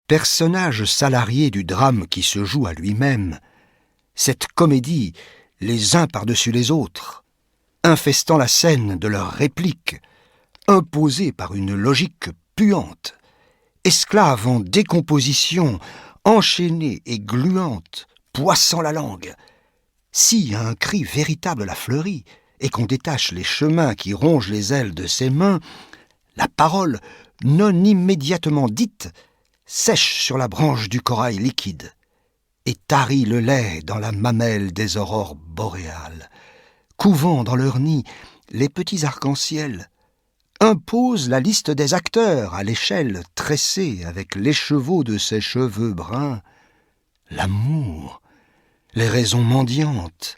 Personnage salarié du drame qui se joue à lui-même, cette comédie, les uns par-dessus les autres, infestant la scène de leurs répliques, imposée par une logique puante, esclave en décomposition, enchaînée et gluante, poissant la langue. Si un cri véritable la fleurit, et qu'on détache les chemins qui rongent les ailes de ses mains, la parole, non immédiatement dite, sèche sur la branche du corail liquide, et tarit le lait dans la mamelle des aurores boréales, couvant dans leur nid les petits arcs-en-ciel, impose la liste des acteurs à l'échelle tressée avec l'écheveau de ses cheveux bruns, l'amour, les raisons mendiantes,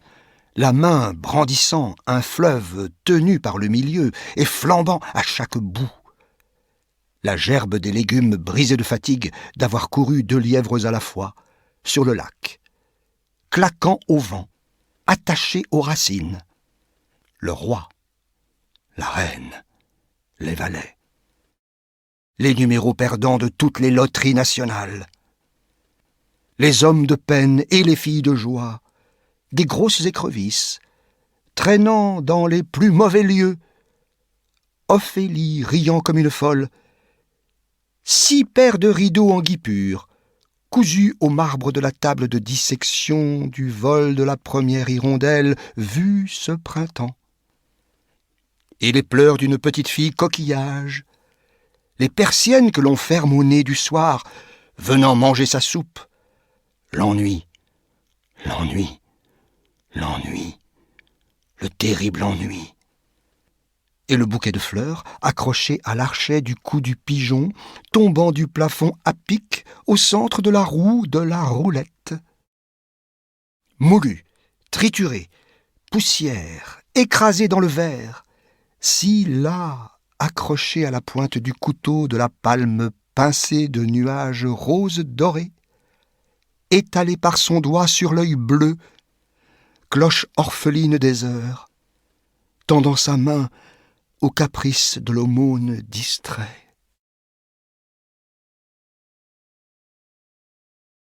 la main brandissant un fleuve tenu par le milieu et flambant à chaque bout, la gerbe des légumes brisés de fatigue d'avoir couru 2 lièvres à la fois, sur le lac, claquant au vent, attaché aux racines, le roi, la reine, les valets, les numéros perdants de toutes les loteries nationales, les hommes de peine et les filles de joie, des grosses écrevisses, traînant dans les plus mauvais lieux, Ophélie riant comme une folle, 6 paires de rideaux en guipure, cousus au marbre de la table de dissection du vol de la première hirondelle vue ce printemps. Et les pleurs d'une petite fille coquillage, les persiennes que l'on ferme au nez du soir, venant manger sa soupe, l'ennui, l'ennui, l'ennui, le terrible ennui. Et le bouquet de fleurs, accroché à l'archet du cou du pigeon, tombant du plafond à pic au centre de la roue de la roulette. Moulu, trituré, poussière, écrasé dans le verre, si là, accroché à la pointe du couteau de la palme pincée de nuages roses dorés, étalé par son doigt sur l'œil bleu, cloche orpheline des heures, tendant sa main au caprice de l'aumône distrait.